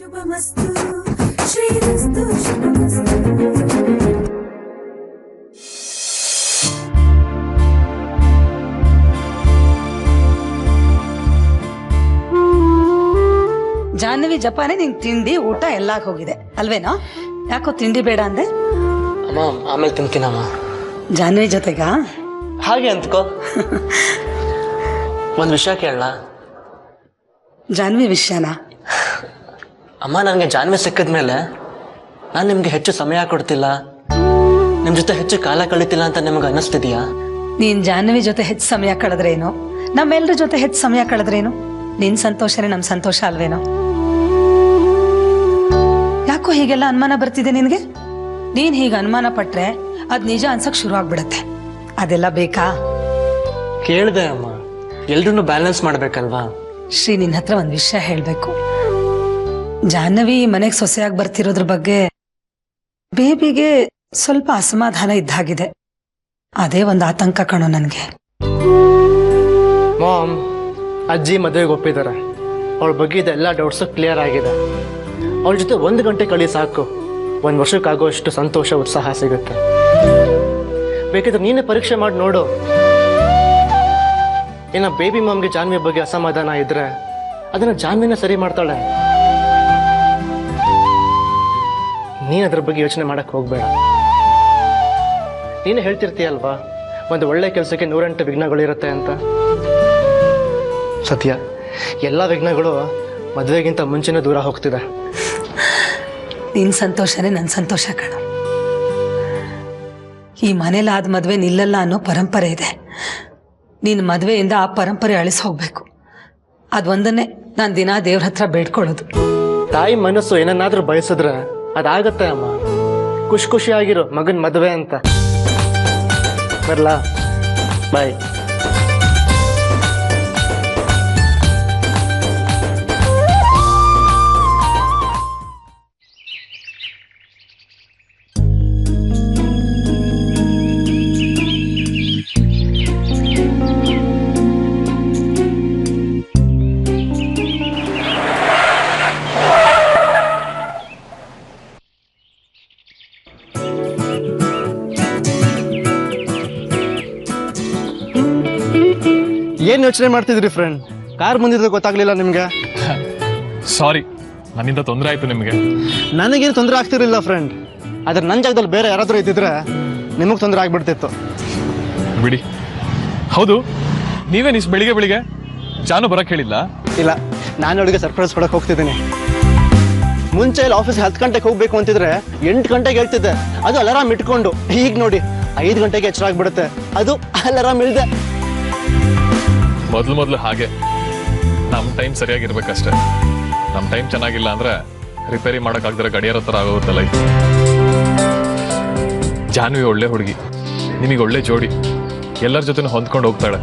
ಶುಭಮಸ್ತು ಶ್ರೀರಸ್ತು ಶುಭಮಸ್ತು. ಜಾಹ್ನವಿ ಜಪಾನೆ ನಿನ್ ತಿಂಡಿ ಊಟ ಎಲ್ಲ ಹೋಗಿದೆ ಅಲ್ವೇನೋ? ಯಾಕೋ ತಿಂಡಿ ಬೇಡ ಅಂದೆ? ಅಮ್ಮ ಆಮೇಲೆ ತಿಂತೀನಮ್ಮ. ಜಾಹ್ನವಿ ಜೊತೆಗ ಹಾಗೆ ಅಂತ್ಕೋ. ಒಂದು ವಿಷಯ ಕೇಳಲ್ಲ? ಜಾಹ್ನವಿ ವಿಷಯನಾ? ಅಮ್ಮ, ನನಗೆ ಜಾಹ್ನವಿ ಸಿಕ್ಕಿದ್ಮೇಲೆ ನಾನು ನಿಮ್ಗೆ ಹೆಚ್ಚು ಸಮಯ ಕೊಡ್ತಿಲ್ಲ, ನಿಮ್ ಜೊತೆ ಹೆಚ್ಚು ಕಾಲ ಕಳೀತಿಲ್ಲ ಅಂತ ನಿಮ್ಗೆ ಅನ್ನಿಸ್ತಿದ್ಯಾ? ನೀನ್ ಜಾಹ್ನವಿ ಜೊತೆ ಹೆಚ್ಚು ಸಮಯ ಕಳೆದ್ರೇನು, ನಮ್ಮೆಲ್ಲರ ಜೊತೆ ಹೆಚ್ಚು ಸಮಯ ಕಳೆದ್ರೇನು? ನಿನ್ ಸಂತೋಷನೇ ನಮ್ ಸಂತೋಷ ಅಲ್ವೇನೋ? ಯಾಕೋ ಹೀಗೆಲ್ಲ ಅನುಮಾನ ಬರ್ತಿದೆ ನಿನ್ಗೆ? ನೀನ್ ಹೀಗೆ ಅನುಮಾನ ಪಟ್ರೆ ಅದ್ ನಿಜ ಅನ್ಸಕ್ ಶುರು ಆಗ್ಬಿಡತ್ತೆ. ಅದೆಲ್ಲ ಬೇಕಾ? ಕೇಳ್ದೆ ಅಮ್ಮ, ಎಲ್ರೂ ಬ್ಯಾಲೆನ್ಸ್ ಮಾಡ್ಬೇಕಲ್ವಾ? ಶ್ರೀ, ನಿನ್ ಹತ್ರ ಒಂದ್ ವಿಷಯ ಹೇಳ್ಬೇಕು. ಜಾಹ್ನವಿ ಮನೆಗ್ ಸೊಸೆಯಾಗಿ ಬರ್ತಿರೋದ್ರ ಬಗ್ಗೆ ಬೇಬಿಗೆ ಸ್ವಲ್ಪ ಅಸಮಾಧಾನ ಇದ್ದಾಗಿದೆ. ಅದೇ ಒಂದು ಆತಂಕ ಕಣೋ ನನ್ಗೆ. ಮಾಮ್, ಅಜ್ಜಿ ಮದುವೆಗೆ ಒಪ್ಪಿದ್ದಾರೆ. ಅವಳ ಬಗ್ಗೆ ಇದೆಲ್ಲ ಡೌಟ್ಸು ಕ್ಲಿಯರ್ ಆಗಿದೆ. ಅವಳ ಜೊತೆ 1 ಗಂಟೆ ಕಳಿ ಸಾಕು, 1 ವರ್ಷಕ್ಕಾಗೋಷ್ಟು ಸಂತೋಷ ಉತ್ಸಾಹ ಸಿಗುತ್ತೆ. ಬೇಕಿದ್ರೆ ನೀನೇ ಪರೀಕ್ಷೆ ಮಾಡಿ ನೋಡು. ಏನ ಬೇಬಿ ಮಾಮ್ಗೆ ಜಾಹ್ನವಿ ಬಗ್ಗೆ ಅಸಮಾಧಾನ ಇದ್ರೆ ಅದನ್ನ ಜಾಹ್ನವಿನ ಸರಿ ಮಾಡ್ತಾಳೆ. ನೀನ್ ಅದ್ರ ಬಗ್ಗೆ ಯೋಚನೆ ಮಾಡಕ್ ಹೋಗ್ಬೇಡ. ನೀನೇ ಹೇಳ್ತಿರ್ತೀಯಲ್ವಾ, ಒಂದು ಒಳ್ಳೆ ಕೆಲಸಕ್ಕೆ 108 ವಿಘ್ನಗಳಿರುತ್ತೆ ಅಂತ. ಸತ್ಯ, ಎಲ್ಲ ವಿಘ್ನಗಳು ಮದುವೆಗಿಂತ ಮುಂಚೆನೇ ದೂರ ಹೋಗ್ತಿದೆ. ನಿನ್ ಸಂತೋಷನೇ ನನ್ ಸಂತೋಷ ಕಣ. ಈ ಮನೇಲಾದ ಮದ್ವೆ ನಿಲ್ಲಲ್ಲ ಅನ್ನೋ ಪರಂಪರೆ ಇದೆ. ನೀನ್ ಮದ್ವೆಯಿಂದ ಆ ಪರಂಪರೆ ಅಳಿಸ್ ಹೋಗ್ಬೇಕು. ಅದೊಂದನ್ನೇ ನಾನ್ ದಿನಾ ದೇವ್ರ ಹತ್ರ ಬೇಡ್ಕೊಳ್ಳೋದು. ತಾಯಿ ಮನಸ್ಸು ಏನನ್ನಾದ್ರೂ ಬಯಸಿದ್ರೆ ಅದಾಗತ್ತೆ ಅಮ್ಮ. ಖುಷಿಯಾಗಿರೋ ಮಗನ್ ಮದುವೆ ಅಂತ. ಬರ್ಲಾ? ಬಾಯ್. ಏನ್ ಯೋಚನೆ ಮಾಡ್ತಿದ್ರಿ ಫ್ರೆಂಡ್? ಕಾರ್ ಬಂದಿದ್ರೆ ಗೊತ್ತಾಗ್ಲಿಲ್ಲ ನಿಮ್ಗೆ? ಸಾರಿ, ನನ್ನಿಂದ ತೊಂದರೆ ಆಯ್ತು ನಿಮಗೆ. ನನಗೇನು ತೊಂದರೆ ಆಗ್ತಿರ್ಲಿಲ್ಲ ಫ್ರೆಂಡ್. ಆದ್ರೆ ನನ್ನ ಜಾಗದಲ್ಲಿ ಬೇರೆ ಯಾರಾದ್ರೂ ಇದ್ದಿದ್ರೆ ನಿಮಗ್ ತೊಂದರೆ ಆಗ್ಬಿಡ್ತಿತ್ತು. ಬಿಡಿ. ಹೌದು, ನೀವೇನು ಇಷ್ಟು ಬೆಳಿಗ್ಗೆ ಜಾನು ಬರಕ್ ಹೇಳಿಲ್ಲ? ಇಲ್ಲ, ನಾನು ಅವಳಿಗೆ ಸರ್ಪ್ರೈಸ್ ಕೊಡಕ್ ಹೋಗ್ತಿದ್ದೀನಿ. ಮುಂಚೆ ಇಲ್ಲಿ ಆಫೀಸ್ 10 ಗಂಟೆಗೆ ಹೋಗ್ಬೇಕು ಅಂತಿದ್ರೆ 8 ಗಂಟೆಗೆ ಹೇಳ್ತಿದ್ದೆ. ಅದು ಅಲಾರಾಮ್ ಇಟ್ಕೊಂಡು. ಈಗ ನೋಡಿ 5 ಗಂಟೆಗೆ ಎಚ್ಚರ ಆಗ್ಬಿಡುತ್ತೆ. ಅದು ಅಲಾರಾಮ್ ಇಲ್ದೆ. ಮೊದಲು ಹಾಗೆ ನಮ್ಮ ಟೈಮ್ ಸರಿಯಾಗಿರ್ಬೇಕಷ್ಟೇ. ನಮ್ಮ ಟೈಮ್ ಚೆನ್ನಾಗಿಲ್ಲ ಅಂದ್ರೆ ರಿಪೇರಿ ಮಾಡೋಕ್ಕಾಗ್ದಿರೋ ಗಡಿಯಾರ ಥರ ಆಗೋಗುತ್ತೆ ಲೈಫ್. ಜಾನ್ವಿ ಒಳ್ಳೆ ಹುಡುಗಿ, ನಿಮಗೆ ಒಳ್ಳೆ ಜೋಡಿ, ಎಲ್ಲರ ಜೊತೆ ಹೊಂದ್ಕೊಂಡು ಹೋಗ್ತಾಳೆ.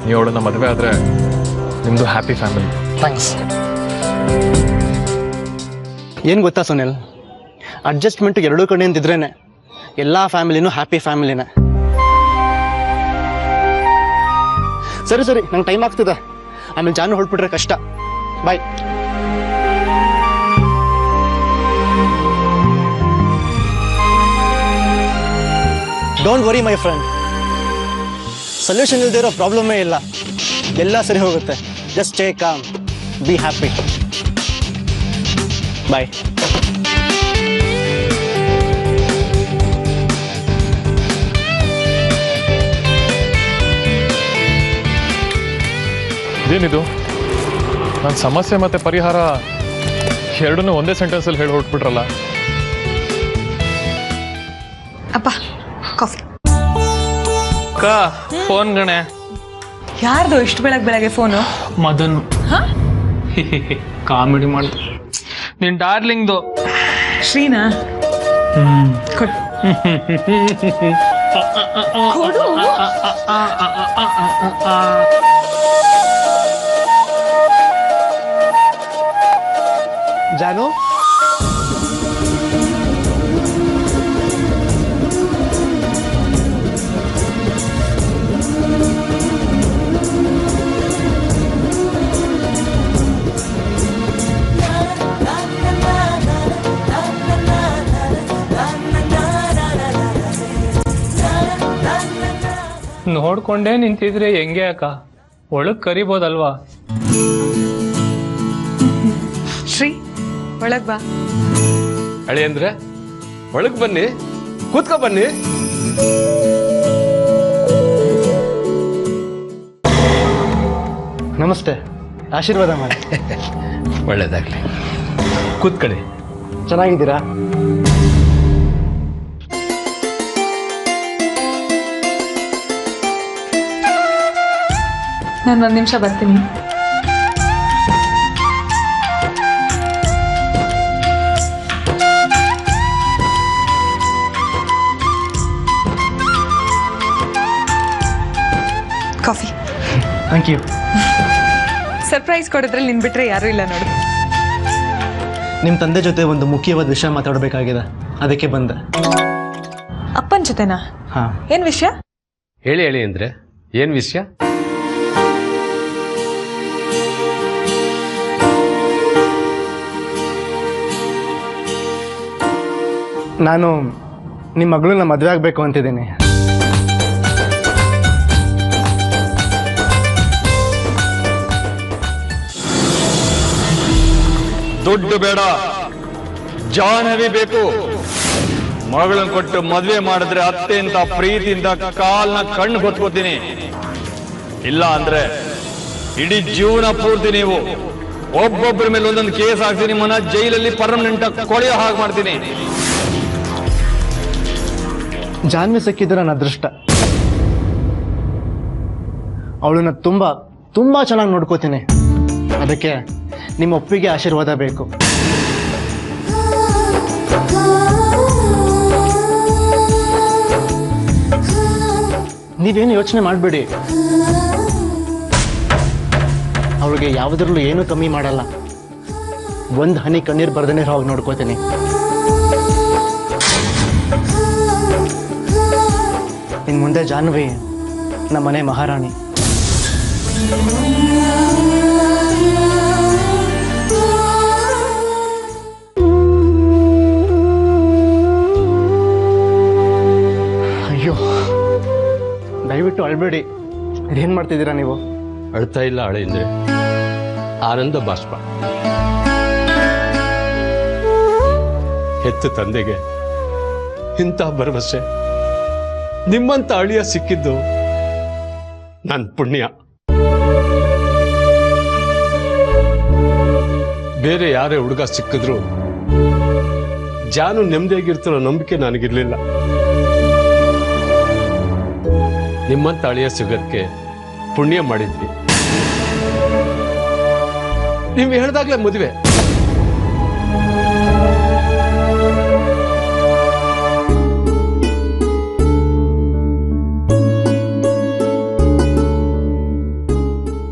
ನೀವು ಅವಳನ್ನ ಮದುವೆ ಆದರೆ ನಿಮ್ಮದು ಹ್ಯಾಪಿ ಫ್ಯಾಮಿಲಿ. ಥ್ಯಾಂಕ್ಸ್. ಏನು ಗೊತ್ತಾ ಸುನಿಲ್, ಅಡ್ಜಸ್ಟ್ಮೆಂಟ್ 2 ಕಡೆಯಿಂದ ಇದ್ರೇನೆ ಎಲ್ಲ ಫ್ಯಾಮಿಲಿನೂ ಹ್ಯಾಪಿ ಫ್ಯಾಮಿಲಿನೇ. ಸರಿ, ನಂಗೆ ಟೈಮ್ ಆಗ್ತಿದೆ. ಆಮೇಲೆ ಜಾನು ಹೊರಟ್ಬಿಟ್ರೆ ಕಷ್ಟ. Bye. Don't worry my friend, solution ಇಲ್ಲದೆ ಇರೋ ಪ್ರಾಬ್ಲಮೇ ಇಲ್ಲ. ಎಲ್ಲ ಸರಿ ಹೋಗುತ್ತೆ. Just stay calm, be happy. Bye. ಇದೇನಿದು? ನನ್ನ ಸಮಸ್ಯೆ ಮತ್ತೆ ಪರಿಹಾರ ಎರಡನ್ನೂ ಒಂದೇ ಸೆಂಟೆನ್ಸಲ್ಲಿ ಹೇಳಿ ಹೊರಟ್ಬಿಟ್ರಲ್ಲ. ಅಪ್ಪ, ಕಾಫಿ. ಫೋನ್ ಗಣೆ. ಯಾರ್ದು ಇಷ್ಟು ಬೆಳಗ್ಗೆ ಫೋನು? ಮದನ್. ಕಾಮಿಡಿ ಮಾಡ್ದು. ನಿನ್ ಡಾರ್ಲಿಂಗ್ದು. ಶ್ರೀನಾ? ಕೊಡು. ಜಾನು, ನೋಡ್ಕೊಂಡೇ ನಿಂತಿದ್ರೆ ಹೆಂಗೆ ಅಕ್ಕ, ಒಳಗ್ ಕರಿಬೋದಲ್ವಾ? ಶ್ರೀ, ಒಳಗ್ ಬಾ. ಅಳಿ ಅಂದ್ರೆ ಒಳಗ್ ಬನ್ನಿ, ಕೂತ್ಕೊ ಬನ್ನಿ. ನಮಸ್ತೆ, ಆಶೀರ್ವಾದ ಮಾಡಿ. ಒಳ್ಳೇದಾಗ್ಲಿ, ಕೂತ್ಕೊಳ್ಳಿ. ಚೆನ್ನಾಗಿದ್ದೀರಾ? ನಾನು 1 ನಿಮಿಷ ಬರ್ತೀನಿ. ಕಾಫಿ. Thank you. ಸರ್ಪ್ರೈಸ್ ಕೊಡೋದ್ರಲ್ಲಿ ನಿನ್ ಬಿಟ್ರೆ ಯಾರೂ ಇಲ್ಲ ನೋಡು. ನಿಮ್ಮ ತಂದೆ ಜೊತೆ ಒಂದು ಮುಖ್ಯವಾದ ವಿಷಯ ಮಾತಾಡಬೇಕಾಗಿದೆ, ಅದಕ್ಕೆ ಬಂದೆ. ಅಪ್ಪನ ಜೊತೆನಾ? ಹಾಂ. ಏನ್ ವಿಷಯ? ಹೇಳಿ ಅಂದ್ರೆ ಏನ್ ವಿಷಯ? ನಾನು ನಿಮ್ಮ ಮಗಳನ್ನ ಮದುವೆ ಆಗಬೇಕು ಅಂತಿದ್ದೀನಿ. ದುಡ್ಡು ಬೇಡ, ಜಾಹ್ನವಿ ಬೇಕು. ಮಗಳನ್ನ ಕೊಟ್ಟು ಮದ್ವೆ ಮಾಡಿದ್ರೆ ಅತ್ತೆಯಿಂದ ಪ್ರೀತಿಯಿಂದ ಕಾಲ್ನ ಕಣ್ಣು ಹೊತ್ಕೋತೀನಿ. ಇಲ್ಲ ಅಂದ್ರೆ ಇಡೀ ಜೀವನ ಪೂರ್ತಿ ನೀವು ಒಬ್ಬೊಬ್ಬರ ಮೇಲೆ ಒಂದೊಂದು ಕೇಸ್ ಹಾಕ್ತೀನಿ, ನಿಮ್ಮನ್ನ ಜೈಲಲ್ಲಿ ಪರ್ಮನೆಂಟ್ ಕೊಳೆಯೋ ಹಾಗೆ ಮಾಡ್ತೀನಿ. ಜಾನ್ವಿ ಸಿಕ್ಕಿದ್ರೆ ನನ್ನ ಅದೃಷ್ಟ. ಅವಳನ್ನ ತುಂಬಾ ತುಂಬಾ ಚೆನ್ನಾಗಿ ನೋಡ್ಕೋತೀನಿ. ಅದಕ್ಕೆ ನಿಮ್ಮ ಒಪ್ಪಿಗೆ, ಆಶೀರ್ವಾದ ಬೇಕು. ನೀವೇನು ಯೋಚನೆ ಮಾಡಬೇಡಿ, ಅವಳಿಗೆ ಯಾವುದರಲ್ಲೂ ಏನೂ ಕಮ್ಮಿ ಮಾಡಲ್ಲ. ಒಂದು ಹನಿ ಕಣ್ಣೀರು ಬರ್ದೇನೆ ಹೋಗಿ ನೋಡ್ಕೋತೀನಿ. ಇನ್ನು ಮುಂದೆ ಜಾಹ್ನವಿ ನಮ್ಮನೆ ಮಹಾರಾಣಿ. ಅಯ್ಯೋ, ದಯವಿಟ್ಟು ಅಳ್ಬೇಡಿ. ಇದೇನು ಮಾಡ್ತಿದ್ದೀರಾ ನೀವು? ಅಳ್ತಾ ಇಲ್ಲ ಅಳಿ ಅಂದ್ರೆ ಆನಂದ ಬಾಷ್ಪ. ಹೆತ್ತ ತಂದೆಗೆ ಇಂಥ ಭರವಸೆ, ನಿಮ್ಮಂತ ಅಳಿಯ ಸಿಕ್ಕಿದ್ದು ನನ್ನ ಪುಣ್ಯ. ಬೇರೆ ಯಾರೇ ಹುಡುಗ ಸಿಕ್ಕಿದ್ರು ಜಾನು ನೆಮ್ಮದಿಯಾಗಿರ್ತಿರೋ ನಂಬಿಕೆ ನನಗಿರ್ಲಿಲ್ಲ. ನಿಮ್ಮಂತ ಅಳಿಯ ಸಿಗೋದಕ್ಕೆ ಪುಣ್ಯ ಮಾಡಿದ್ವಿ. ನೀವು ಹೇಳ್ದಾಗ್ಲೇ ಮದುವೆ.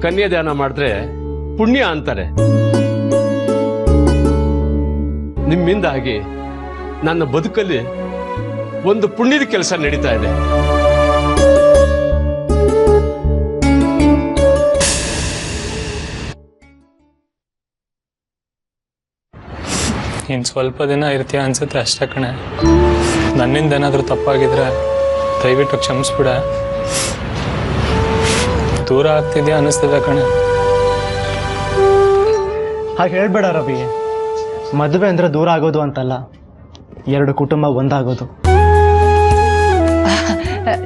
ಕನ್ಯಾದಾನ ಮಾಡಿದ್ರೆ ಪುಣ್ಯ ಅಂತಾರೆ. ನಿಮ್ಮಿಂದಾಗಿ ನನ್ನ ಬದುಕಲ್ಲಿ ಒಂದು ಪುಣ್ಯದ ಕೆಲಸ ನಡೀತಾ ಇದೆ. ಇನ್ನು ಸ್ವಲ್ಪ ದಿನ ಇರ್ತೀಯ ಅನ್ಸುತ್ತೆ ಅಷ್ಟೇ ಕಣೆ. ನನ್ನಿಂದ ಏನಾದರೂ ತಪ್ಪಾಗಿದ್ರೆ ದಯವಿಟ್ಟು ಕ್ಷಮಿಸ್ಬಿಡ. ದೂರ ಆಗ್ತಿದ್ಯಾ ಅನ್ನಿಸ್ತಿದೆ ಕಣೆ. ಹಾಗೆ ಹೇಳ್ಬೇಡ ರವಿ. ಮದುವೆ ಅಂದ್ರೆ ದೂರ ಆಗೋದು ಅಂತಲ್ಲ, 2 ಕುಟುಂಬ ಒಂದಾಗೋದು.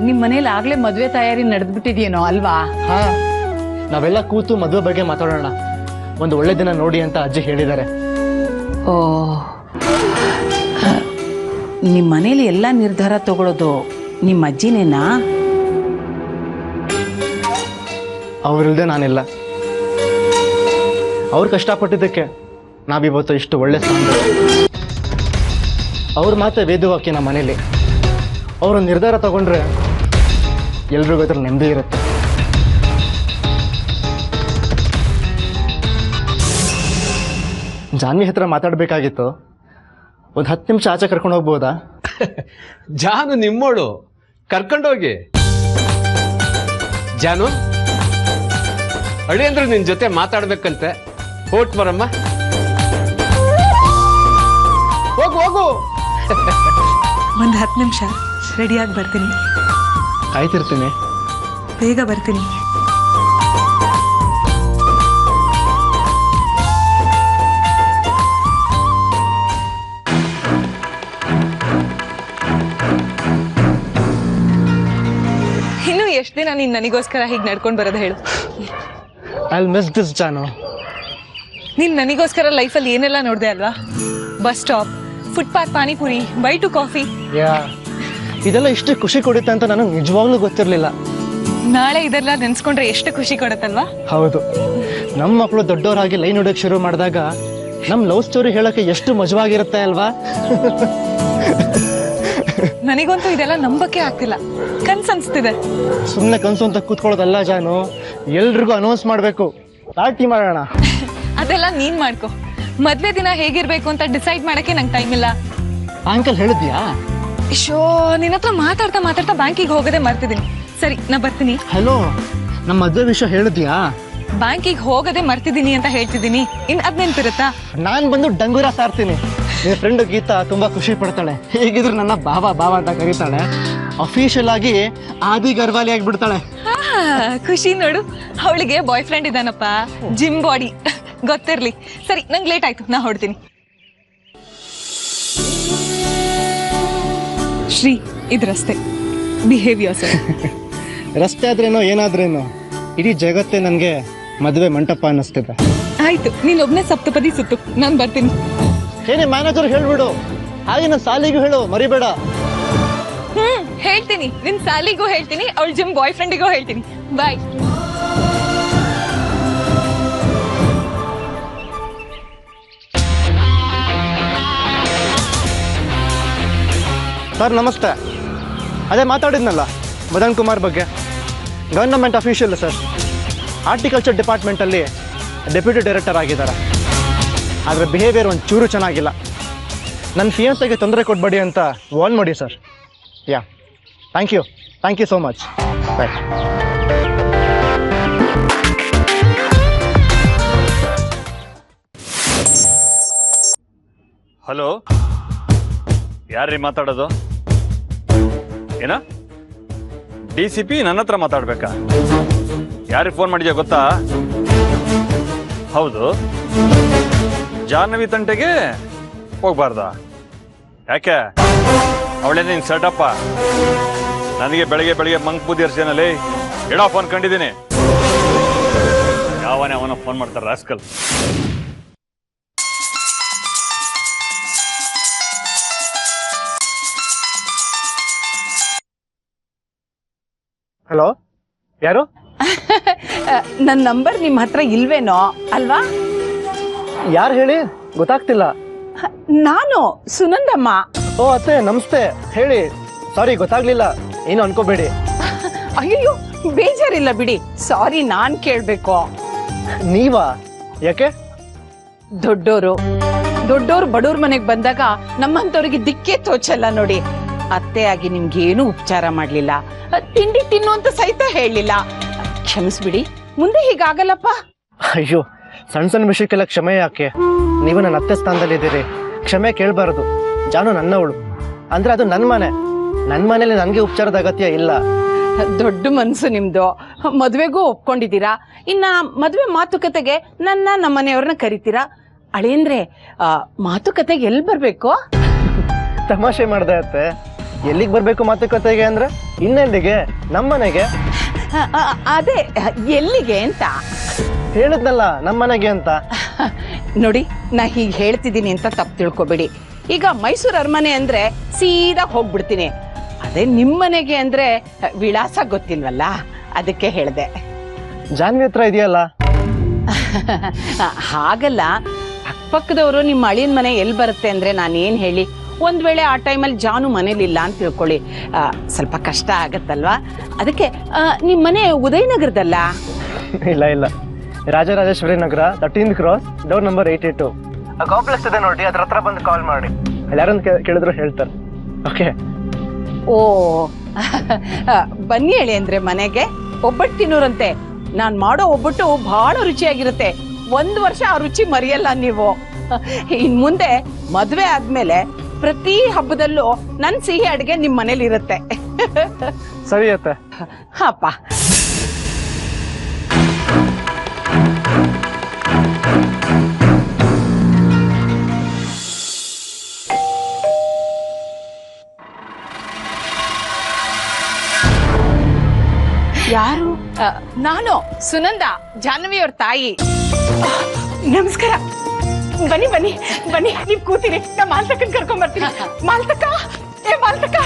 ನಿಮ್ ಮನೇಲಿ ಆಗ್ಲೇ ಮದ್ವೆ ತಯಾರಿ ನಡೆದ್ಬಿಟ್ಟಿದ್ಯೇನೋ ಅಲ್ವಾ? ಹಾ, ನಾವೆಲ್ಲ ಕೂತು ಮದುವೆ ಬಗ್ಗೆ ಮಾತಾಡೋಣ. ಒಂದು ಒಳ್ಳೆ ದಿನ ನೋಡಿ ಅಂತ ಅಜ್ಜಿ ಹೇಳಿದ್ದಾರೆ. ಓ, ನಿಮ್ ಮನೇಲಿ ಎಲ್ಲ ನಿರ್ಧಾರ ತಗೊಳ್ಳೋದು ನಿಮ್ಮ ಅಜ್ಜಿನೇನಾ? ಅವ್ರಿಲ್ದೆ ನಾನಿಲ್ಲ. ಅವ್ರು ಕಷ್ಟಪಟ್ಟಿದ್ದಕ್ಕೆ ನಾವಿವತ್ತು ಇಷ್ಟು ಒಳ್ಳೆ ಸ್ಥಾನದಲ್ಲಿ. ಅವ್ರ ಮಾತೆ ವೇದವಾಕ್ಯ ನಮ್ಮ ಮನೇಲಿ. ಅವರು ನಿರ್ಧಾರ ತಗೊಂಡ್ರೆ ಎಲ್ರಿಗೂ ಅದ್ರ ನೆಮ್ಮದಿ ಇರುತ್ತೆ. ಜಾನ್ವಿ ಹತ್ರ ಮಾತಾಡಬೇಕಾಗಿತ್ತು. ಒಂದು 10 ನಿಮಿಷ ಆಚೆ ಕರ್ಕೊಂಡು ಹೋಗ್ಬೋದಾ? ಜಾನು ನಿಮ್ಮೋಳು, ಕರ್ಕೊಂಡೋಗಿ. ಜಾನು, ಅಳಿ ಅಂದ್ರೆ ನಿನ್ ಜೊತೆ ಮಾತಾಡ್ಬೇಕಂತೆ. ಹೋಟ್ ಬರಮ್ಮ. ಹೋಗು ಹೋಗು. ಒಂದು 10 ನಿಮಿಷ ರೆಡಿಯಾಗಿ ಬರ್ತೀನಿ. ಕಾಯ್ತಿರ್ತೀನಿ. ಬೇಗ ಬರ್ತೀನಿ. ಇನ್ನು ಎಷ್ಟು ದಿನ ನೀನು ನನಗೋಸ್ಕರ ಹೀಗೆ ನಡ್ಕೊಂಡು ಬರೋದು ಹೇಳು? ಐ ಮಿಸ್ ದಿಸ್ ಜಾನು. ನೀನು ನನಗೋಸ್ಕರ ಲೈಫಲ್ಲಿ ಏನೆಲ್ಲ ನೋಡಿದೆ ಅಲ್ವಾ? Bus stop, footpath panipuri, by two coffee. Yeah, ಇದೆಲ್ಲ ಇಷ್ಟು ಖುಷಿ ಕೊಡುತ್ತೆ ಅಂತ ನನಗೆ ನಿಜವಾಗ್ಲೂ ಗೊತ್ತಿರಲಿಲ್ಲ. ನಾಳೆ ಇದೆಲ್ಲ ನೆನ್ಸ್ಕೊಂಡ್ರೆ ಎಷ್ಟು ಖುಷಿ ಕೊಡುತ್ತಲ್ವಾ? ಹೌದು, ನಮ್ಮ ಮಕ್ಕಳು ದೊಡ್ಡವರಾಗಿ ಲೈನ್ ಹೊಡೋಕೆ ಶುರು ಮಾಡಿದಾಗ ನಮ್ಮ ಲವ್ ಸ್ಟೋರಿ ಹೇಳೋಕ್ಕೆ ಎಷ್ಟು ಮಜವಾಗಿರುತ್ತೆ ಅಲ್ವಾ? ನನಗಂತೂ ಇದೆಲ್ಲ ನಂಬಕ್ಕೆ ಆಗ್ತಿಲ್ಲ, ಕನ್ಸನ್ಸ್ತಿದೆ. ಸುಮ್ಮನೆ ಕನಸು ಅಂತ ಕೂತ್ಕೊಳ್ಳೋದಲ್ಲ ಜಾನು, ಎಲ್ರಿಗೂ ಅನೌನ್ಸ್ ಮಾಡಬೇಕು, ಪಾರ್ಟಿ ಮಾಡೋಣ. ಅದೆಲ್ಲ ನೀನ್ ಮಾಡ್ಕೊ. ಮದ್ವೆ ದಿನ ಹೇಗಿರ್ಬೇಕು ಅಂತ ಡಿಸೈಡ್ ಮಾಡಕ್ಕೆ ನಂಗೆ ಟೈಮ್ ಇಲ್ಲ. ಅಂಕಲ್ ಹೇಳಿದ್ಯಾ? ಶೋ, ನಿನ್ನ ಹತ್ರ ಮಾತಾಡ್ತಾ ಮಾತಾಡ್ತಾ ಬ್ಯಾಂಕಿಗೆ ಹೋಗೋದೇ ಮರ್ತಿದ್ದೀನಿ. ಸರಿ, ನಾ ಬರ್ತೀನಿ. ಹಲೋ, ನಮ್ಮ ಮದುವೆ ವಿಷಯ ಹೇಳಿದ್ಯಾ? ಬ್ಯಾಂಕಿಗೆ ಹೋಗೋದೇ ಮರ್ತಿದ್ದೀನಿ ಅಂತ ಹೇಳ್ತಿದ್ದೀನಿ. ಇನ್ ಅದ್ ನೆನ್ಪಿರುತ್ತಾ? ನಾನ್ ಬಂದು ಡಂಗೂರ ಸಾರ್ತೀನಿ. ನಿನ್ನ ಫ್ರೆಂಡ್ ಗೀತಾ ತುಂಬಾ ಖುಷಿ ಪಡ್ತಾಳೆ. ಹೇಗಿದ್ರು ನನ್ನ ಬಾವ ಬಾವ ಅಂತ ಕರೀತಾಳೆ. ಅಫಿಷಿಯಲ್ ಆಗಿ ಆದಿ ಗರ್ವಾಲಿ ಆಗಿಬಿಡ್ತಾಳೆ. ಖುಷಿ ನೋಡು, ಅವಳಿಗೆ ಬಾಯ್ ಫ್ರೆಂಡ್ ಇದ್ದಾನಪ್ಪ, ಜಿಮ್ ಬಾಡಿ. ಗೊತ್ತಿರ್ಲಿ. ಸರಿ, ನಂಗೆ ಲೇಟ್ ಆಯ್ತು, ನಾ ಹೊಡ್ತೀನಿ. ಶ್ರೀ, ಇದು ರಸ್ತೆ. Behaviour sir. ರಸ್ತೆ ಆದ್ರೇನೋ ಏನಾದ್ರೇನೋ ಇಡೀ ಜಗತ್ತೇ ನನಗೆ ಮದುವೆ ಮಂಟಪ ಅನ್ನಿಸ್ತಿದೆ. ಆಯ್ತು, ನೀನೊಬ್ನೇ ಸಪ್ತಪದಿ ಸುತ್ತು, ನಾನು ಬರ್ತೀನಿ. ಏನೇ ಮ್ಯಾನೇಜರ್ ಹೇಳ್ಬಿಡು, ಹಾಗೆ ನನ್ನ ಸಾಲಿಗೂ ಹೇಳು, ಮರಿಬೇಡ. ಹೇಳ್ತೀನಿ, ನಿನ್ ಸಾಲಿಗೂ ಹೇಳ್ತೀನಿ, ಅವಳ ಜಿಮ್ ಬಾಯ್ ಫ್ರೆಂಡಿಗೂ ಹೇಳ್ತೀನಿ. ಬಾಯ್. ಸರ್ ನಮಸ್ತೆ. ಅದೇ ಮಾತಾಡಿದ್ನಲ್ಲ ಮದನ್ ಕುಮಾರ್ ಬಗ್ಗೆ, ಗವರ್ನಮೆಂಟ್ ಅಫಿಷಿಯಲ್ ಸರ್. ಹಾರ್ಟಿಕಲ್ಚರ್ ಡಿಪಾರ್ಟ್ಮೆಂಟಲ್ಲಿ ಡೆಪ್ಯೂಟಿ ಡೈರೆಕ್ಟರ್ ಆಗಿದ್ದಾರೆ. ಆದರೆ ಬಿಹೇವಿಯರ್ ಒಂದು ಚೂರು ಚೆನ್ನಾಗಿಲ್ಲ. ನನ್ನ ಫಿಯಾನ್ಸಿಗೆ ತೊಂದರೆ ಕೊಡಬೇಡಿ ಅಂತ ವಾರ್ನ್ ಮಾಡಿ sir. Yeah, thank you so much. Bye. Hello, ಯಾರ್ರೀ ಮಾತಾಡೋದು? ಏನ DCP ನನ್ನ ಹತ್ರ ಮಾತಾಡ್ಬೇಕಾ? ಯಾರಿಗೆ ಫೋನ್ ಮಾಡಿದ್ಯಾ ಗೊತ್ತಾ? ಹೌದು, ಜಾಹ್ನವಿ ತಂಟೆಗೆ ಹೋಗ್ಬಾರ್ದಾ? ಯಾಕೆ? ಅವಳೇ ನಿನ್ ಸೆಟಪ್ಪ? ನನಗೆ ಬೆಳಗ್ಗೆ ಮಂಕ್ ಬುದ್ಧಿ ಹರ್ಸೇನಲ್ಲಿ ಎಡ ಫೋನ್ ಕಂಡಿದ್ದೀನಿ. ಅವನ ಫೋನ್ ಮಾಡ್ತಾರ ರಾಸ್ಕಲ್. ಹಲೋ, ಯಾರು? ನನ್ನ ನಂಬರ್ ನಿಮ್ಮ ಹತ್ರ ಇಲ್ವೇನೋ ಅಲ್ವಾ? ಯಾರು ಹೇಳಿ, ಗೊತ್ತಾಗ್ತಿಲ್ಲ. ನಾನು ಸುನಂದಮ್ಮ. ಓ ಅತ್ತೆ, ನಮಸ್ತೆ. ಹೇಳಿ. ಸಾರಿ, ಗೊತ್ತಾಗ್ಲಿಲ್ಲ, ಏನು ಅನ್ಕೋಬೇಡಿ. ಅಯ್ಯೋ, ಬೇಜಾರಿಲ್ಲ ಬಿಡಿ. ಸಾರಿ, ನಾನ್ ಕೇಳ್ಬೇಕು. ನೀವಾ? ಯಾಕೆ? ದೊಡ್ಡೋರು ಬಡವ್ರ ಮನೆಗೆ ಬಂದಾಗ ನಮ್ಮಂತವ್ರಿಗೆ ದಿಕ್ಕೇ ತೋಚಲ್ಲ ನೋಡಿ. ಅತ್ತೆ ಆಗಿ ನಿಮ್ಗೇನು ಉಪಚಾರ ಮಾಡ್ಲಿಲ್ಲ, ತಿಂಡಿ ತಿನ್ನು ಅಂತ ಸಹಿತ ಹೇಳಲಿಲ್ಲ. ಕ್ಷಮಿಸ್ಬಿಡಿ, ಮುಂದೆ ಹೀಗಾಗಲ್ಲಪ್ಪ. ಅಯ್ಯೋ, ಸಣ್ಣ ವಿಷಯಕ್ಕೆಲ್ಲ ಕ್ಷಮೆ ಯಾಕೆ? ನೀವು ನನ್ನ ಅತ್ತೆ ಸ್ಥಾನದಲ್ಲಿದ್ದೀರಿ, ಕ್ಷಮೆ ಕೇಳಬಾರದು. ಜಾನು ನನ್ನವಳು, ಅಂದ್ರೆ ಅದು ನನ್ನ ಮನೇಲಿ ನನಗೆ ಉಪಚಾರದ ಅಗತ್ಯ ಇಲ್ಲ. ದೊಡ್ಡ ಮನ್ಸು ನಿಮ್ದು. ಮದ್ವೆಗೂ ಒಪ್ಕೊಂಡಿದ್ದೀರಾ, ಇನ್ನ ಮದ್ವೆ ಮಾತುಕತೆಗೆ ನಮ್ಮ ಮನೆಯವ್ರನ್ನ ಕರಿತೀರಾ. ಅಳೇಂದ್ರೆ ಮಾತುಕತೆಗೆ ಎಲ್ಲಿ ಬರ್ಬೇಕು? ತಮಾಷೆ ಮಾಡ್ದೆ ಅತ್ತೆ. ಎಲ್ಲಿಗೆ ಬರ್ಬೇಕು ಮಾತುಕತೆಗೆ ಅಂದ್ರೆ? ಇನ್ನೆಲ್ಲಿಗೆ? ನಮ್ಮನೆಗೆ. ಅದೇ ಎಲ್ಲಿಗೆ ಅಂತ ಹೇಳಿದ್ನಲ್ಲ, ನಮ್ಮನೆಗೆ ಅಂತ. ನೋಡಿ, ನಾ ಹೀಗೆ ಹೇಳ್ತಿದ್ದೀನಿ ಅಂತ ತಪ್ಪು ತಿಳ್ಕೊಬೇಡಿ. ಈಗ ಮೈಸೂರು ಅರಮನೆ ಅಂದ್ರೆ ಸೀದಾ ಹೋಗ್ಬಿಡ್ತೀನಿ. ಅದೇ ನಿಮ್ಮನೆಗೆ ಅಂದ್ರೆ ವಿಳಾಸ ಗೊತ್ತಿಲ್ವಲ್ಲ, ಅದಕ್ಕೆ ಹೇಳ್ದೆ. ಜಾನ್ವಿ ಹತ್ರ ಇದೆಯಲ್ಲ. ಹಾಗಲ್ಲ, ಅಕ್ಕಪಕ್ಕದವರು ನಿಮ್ಮ ಅಳಿಯನ್ ಮನೆ ಎಲ್ಲಿ ಬರುತ್ತೆ ಅಂದ್ರೆ ನಾನೇನ್ ಹೇಳಿ? ಒಂದ್ ವೇಳೆ ಆ ಟೈಮಲ್ಲಿ ಜಾನು ಮನೇಲಿಲ್ಲ ಅಂತ ತಿಳ್ಕೊಳ್ಳಿ, ಸ್ವಲ್ಪ ಕಷ್ಟ ಆಗತ್ತಲ್ವಾ? ಅದಕ್ಕೆ ನಿಮ್ ಮನೆ ಉದಯನಗರದಲ್ಲ? ಇಲ್ಲ, Rajarajeshwari Nagar, 13th cross, door number 882. Complex ಇದೆ ನೋಡಿ, ಅದ್ರ ಹತ್ರ ಬಂದು ಕಾಲ್ ಮಾಡಿ. ಯಾರನ್ನು ಕೇಳಿದ್ರು ಹೇಳ್ತಾರೆ. ಓಕೆ. ಓ, ಬನ್ನಿ ಹೇಳಿ ಅಂದ್ರೆ ಮನೆಗೆ. ಒಬ್ಬಟ್ಟು ತಿನ್ನೋರಂತೆ. ನಾನ್ ಮಾಡೋ ಒಬ್ಬಟ್ಟು ಬಹಳ ರುಚಿಯಾಗಿರುತ್ತೆ. 1 ವರ್ಷ ಆ ರುಚಿ ಮರೆಯಲ್ಲ ನೀವು. ಇನ್ ಮುಂದೆ ಮದ್ವೆ ಆದ್ಮೇಲೆ ಪ್ರತಿ ಹಬ್ಬದಲ್ಲೂ ನನ್ ಸಿಹಿ ಅಡ್ಗೆ ನಿಮ್ ಮನೇಲಿ ಇರುತ್ತೆ. ಸರಿ ಅತ್ತೆ. ಅಪ್ಪ, ಯಾರು? ನಾನು ಸುನಂದ, ಜಾಹ್ನವಿ ಅವ್ರ ತಾಯಿ. ನಮಸ್ಕಾರ. ಬನ್ನಿ ಬನ್ನಿ ಬನ್ನಿ, ನೀವ್ ಕೂತಿರಿ, ನಾ ಮಾಲ್ತಕ್ಕನ್ ಕರ್ಕೊಂಡ್ ಬರ್ತೀನಿ. ಮಾಲ್ತಕ್ಕ, ಏ ಮಾಲ್ತಕ್ಕ.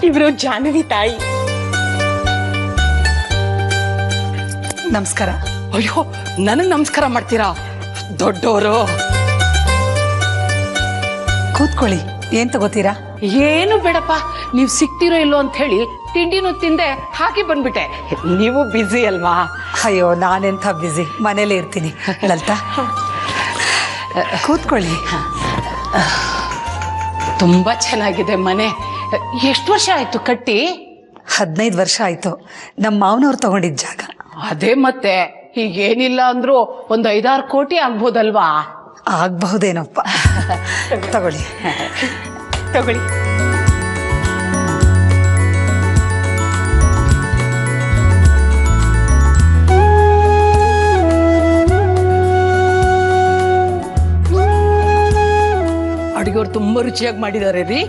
ಇವರು ಜಾಹ್ನವಿ ತಾಯಿ. ನಮಸ್ಕಾರ. ಅಯ್ಯೋ, ನನಗ್ ನಮಸ್ಕಾರ ಮಾಡ್ತೀರಾ? ದೊಡ್ಡವರು. ಕೂತ್ಕೊಳ್ಳಿ, ಏನ್ ತಗೋತೀರಾ? ಏನು ಬೇಡಪ್ಪ, ನೀವ್ ಸಿಕ್ತಿರೋ ಇಲ್ಲೋ ಅಂತ ಹೇಳಿ ತಿಂಡಿನೂ ತಿಂದೆ ಹಾಕಿ ಬಂದ್ಬಿಟ್ಟೆ. ನೀವು ಬ್ಯುಸಿ ಅಲ್ವಾ? ಅಯ್ಯೋ, ನಾನೆಂಥ ಬ್ಯುಸಿ, ಮನೇಲೇ ಇರ್ತೀನಿ. ಲಲಿತಾ, ಕೂತ್ಕೊಳ್ಳಿ. ತುಂಬಾ ಚೆನ್ನಾಗಿದೆ ಮನೆ. ಎಷ್ಟು ವರ್ಷ ಆಯ್ತು ಕಟ್ಟಿ? 15 ವರ್ಷ ಆಯ್ತು. ನಮ್ಮ ಮಾವನವ್ರು ತಗೊಂಡಿದ್ದ ಜಾಗ. ಅದೇ ಮತ್ತೆ, ಹೀಗೇನಿಲ್ಲ ಅಂದ್ರೂ ಒಂದು 5-6 ಕೋಟಿ ಆಗ್ಬೋದಲ್ವಾ? ಆಗ್ಬಹುದೇನಪ್ಪ. ತಗೊಳ್ಳಿ ತಗೊಳ್ಳಿ. ಅಡುಗೆಯವ್ರು ತುಂಬಾ ರುಚಿಯಾಗಿ ಮಾಡಿದ್ದಾರೆ ರೀ.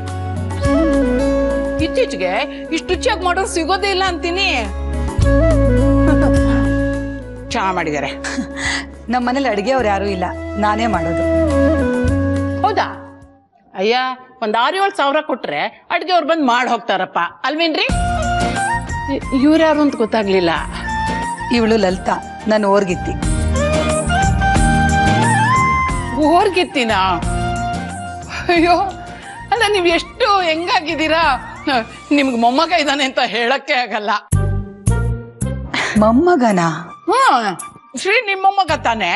ಇತ್ತೀಚೆಗೆ ಇಷ್ಟು ರುಚಿಯಾಗಿ ಮಾಡೋರು ಸಿಗೋದೇ ಇಲ್ಲ ಅಂತೀನಿ. ಚೆನ್ನಾಗಿ ಮಾಡಿದ್ದಾರೆ. ನಮ್ಮ ಮನೇಲಿ ಅಡುಗೆಯವ್ರು ಯಾರೂ ಇಲ್ಲ, ನಾನೇ ಮಾಡೋದು. ಹೌದಾ? ಅಯ್ಯ, ಒಂದ್ 6-7 ಸಾವಿರ ಕೊಟ್ರೆ ಅಡ್ಗೆ ಅವ್ರು ಬಂದ್ ಮಾಡಿ ಹೋಗ್ತಾರಪ್ಪ, ಅಲ್ವೇನ್ರಿ? ಇವ್ರ್ಯಾರು ಅಂತ ಗೊತ್ತಾಗ್ಲಿಲ್ಲ. ಇವಳು ಲಲಿತಾ, ನಾನು ಓರ್ಗಿತ್ತಿ. ಓರ್ಗಿತ್ತಿನ? ಅಯ್ಯೋ, ಅಲ್ಲ, ನೀವ್ ಎಷ್ಟು ಹೆಂಗಾಗಿದ್ದೀರಾ? ನಿಮ್ಗೆ ಮೊಮ್ಮಗ ಇದ್ದಾನೆ ಅಂತ ಹೇಳಕ್ಕೆ ಆಗಲ್ಲ. ಮೊಮ್ಮಗನ? ಶ್ರೀ ನಿಮ್ ಮೊಮ್ಮಗ ತಾನೆ?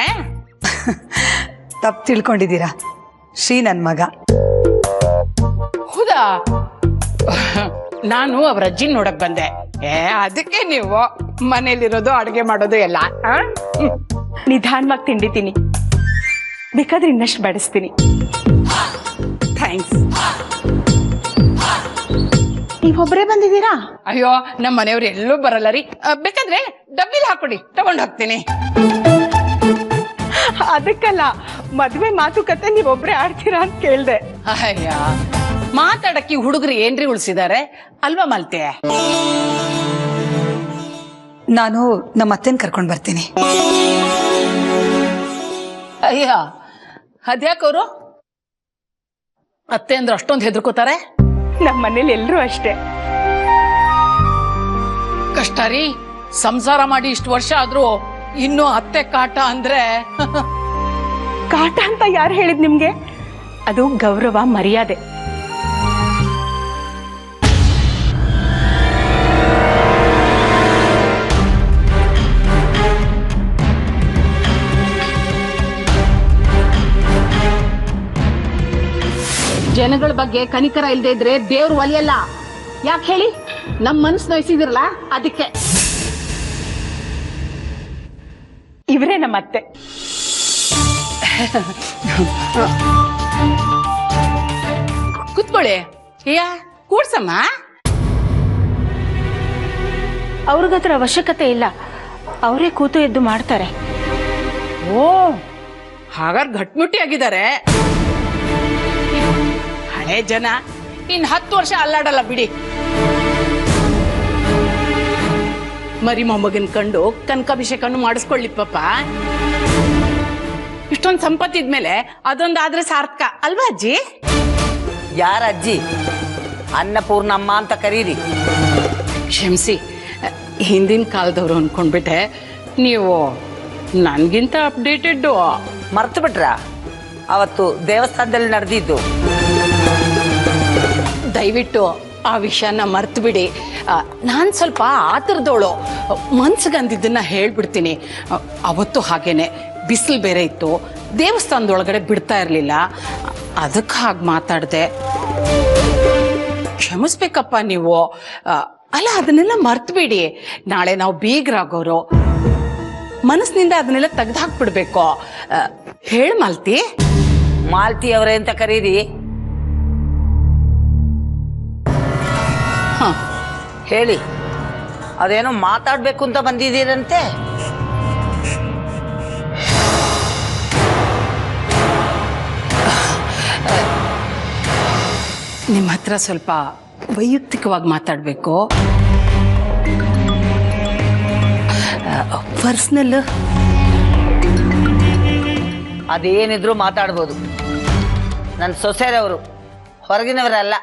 ತಪ್ಪು ತಿಳ್ಕೊಂಡಿದ್ದೀರಾ. ಶ್ರೀ ನನ್ ಮಗ. ಹೌದಾ? ನಾನು ಅವ್ರ ಅಜ್ಜಿನ ನೋಡಕ್ ಬಂದೆ. ಅದಕ್ಕೆ ನೀವು ಮನೇಲಿರೋದು, ಅಡುಗೆ ಮಾಡೋದು ಎಲ್ಲ. ನಿಧಾನವಾಗಿ ತಿಂಡಿ ತಿನ್ನಿ, ಬೇಕಾದ್ರೆ ಇನ್ನಷ್ಟು ಬಡಿಸ್ತೀನಿ. ಥ್ಯಾಂಕ್ಸ್. ನೀವೊಬ್ಬರೇ ಬಂದಿದ್ದೀರಾ? ಅಯ್ಯೋ, ನಮ್ಮ ಮನೆಯವ್ರು ಎಲ್ಲೂ ಬರಲ್ಲ ರೀ. ಬೇಕಾದ್ರೆ ಡಬ್ಬಿಲಿ ಹಾಕೊಡಿ, ತಗೊಂಡ್ ಹೋಗ್ತೀನಿ. ಅದಕ್ಕಲ್ಲ, ಮದ್ವೆ ಮಾತುಕತೆ ನೀವೊಬ್ರೇ ಆಡ್ತೀರಾ ಅಂತ ಕೇಳ್ದೆ. ಅಯ್ಯ, ಮಾತಾಡಕ್ಕೆ ಹುಡುಗರು ಏನ್ರಿ ಉಳಿಸಿದ್ದಾರೆ ಅಲ್ವಾ ಮಲ್ತೆ? ನಾನು ನಮ್ಮ ಅತ್ತೆನ್ ಕರ್ಕೊಂಡ್ ಬರ್ತೀನಿ. ಅಯ್ಯ, ಅದ್ಯಾಕವ್ರು ಅತ್ತೆ ಅಂದ್ರೆ ಅಷ್ಟೊಂದು ಹೆದರ್ಕೋತಾರೆ? ನಮ್ಮ ಮನೇಲಿ ಎಲ್ರೂ ಅಷ್ಟೇ. ಕಷ್ಟ ರೀ, ಸಂಸಾರ ಮಾಡಿ ಇಷ್ಟು ವರ್ಷ ಆದ್ರೂ ಇನ್ನು ಅತ್ತೆ ಕಾಟ ಅಂದ್ರೆ. ಕಾಟ ಅಂತ ಯಾರು ಹೇಳಿದ್ ನಿಮ್ಗೆ? ಅದು ಗೌರವ, ಮರ್ಯಾದೆ. ಜನಗಳ ಬಗ್ಗೆ ಕನಿಕರ ಇಲ್ದೇ ಇದ್ರೆ ದೇವ್ರು ಒಲಿಯಲ್ಲ. ಯಾಕೆ ಹೇಳಿ? ನಮ್ ಮನ್ಸು ನೋಯಿಸಿದಿರಲ್ಲ, ಅದಕ್ಕೆ. ಇವರೇ ನಮ್ಮ ಅತ್ತೆ. ಕುತ್ಕೊಳ್ಳಿ. ಕೂಡ್ಸಮ್ಮ. ಅವ್ರಿಗತ್ರ ಅವಶ್ಯಕತೆ ಇಲ್ಲ, ಅವರೇ ಕೂತು ಎದ್ದು ಮಾಡ್ತಾರೆ. ಓ, ಹಾಗಾದ್ರೆ ಗಟ್ಮುಟ್ಟಿ ಆಗಿದ್ದಾರೆ. ಹಳೆ ಜನ ಇನ್ 10 ವರ್ಷ ಅಲ್ಲಾಡಲ್ಲ ಬಿಡಿ. ಮರಿ ಮೊಮ್ಮಗನ್ ಕಂಡು ಕನಕಾಭಿಷೇಕನ್ನು ಮಾಡಿಸ್ಕೊಳ್ಳಿ ಪಾಪ. ಇಷ್ಟೊಂದು ಸಂಪತ್ತಿದ್ಮೇಲೆ ಅದೊಂದಾದ್ರೆ ಸಾರ್ಥಕ ಅಲ್ವಾ ಅಜ್ಜಿ? ಯಾರ ಅಜ್ಜಿ? ಅನ್ನಪೂರ್ಣಮ್ಮ ಅಂತ ಕರೀರಿ. ಕ್ಷಮಿಸಿ, ಹಿಂದಿನ ಕಾಲದವ್ರು ಅನ್ಕೊಂಡ್ಬಿಟ್ಟೆ. ನೀವು ನನ್ಗಿಂತ ಅಪ್ಡೇಟೆಡ್. ಮರ್ತು ಬಿಟ್ರ? ಅವತ್ತು ದೇವಸ್ಥಾನದಲ್ಲಿ ನಡೆದಿದ್ದು. ದಯವಿಟ್ಟು ಆ ವಿಷಯನ ಮರ್ತು ಬಿಡಿ. ನಾನು ಸ್ವಲ್ಪ ಆತರದೋಳು ಮನ್ಸಿಗಂದಿದ್ದನ್ನ ಹೇಳ್ಬಿಡ್ತೀನಿ. ಅವತ್ತು ಹಾಗೇನೆ ಬಿಸಿಲು ಬೇರೆ ಇತ್ತು, ದೇವಸ್ಥಾನದೊಳಗಡೆ ಬಿಡ್ತಾ ಇರಲಿಲ್ಲ, ಅದಕ್ಕೆ ಹಾಗೆ ಮಾತಾಡಿದೆ. ಕ್ಷಮಿಸ್ಬೇಕಪ್ಪ ನೀವು. ಅಲ್ಲ, ಅದನ್ನೆಲ್ಲ ಮರ್ತ್ಬಿಡಿ. ನಾಳೆ ನಾವು ಬೀಗರಾಗೋರು, ಮನಸ್ಸಿನಿಂದ ಅದನ್ನೆಲ್ಲ ತೆಗೆದುಹಾಕ್ಬಿಡ್ಬೇಕು. ಹೇಳು ಮಾಲ್ತಿ. ಮಾಲ್ತಿ ಅವರೇ ಅಂತ ಕರೀರಿ. ಹೇಳಿ, ಅದೇನೋ ಮಾತಾಡ್ಬೇಕು ಅಂತ ಬಂದಿದ್ದೀರಂತೆ. ನಿಮ್ಮ ಹತ್ರ ಸ್ವಲ್ಪ ವೈಯಕ್ತಿಕವಾಗಿ ಮಾತಾಡಬೇಕು. ಪರ್ಸ್ನಲ್. ಅದೇನಿದ್ರು ಮಾತಾಡ್ಬೋದು. ನನ್ನ ಸೊಸೆರವರು, ಹೊರಗಿನವರಲ್ಲ.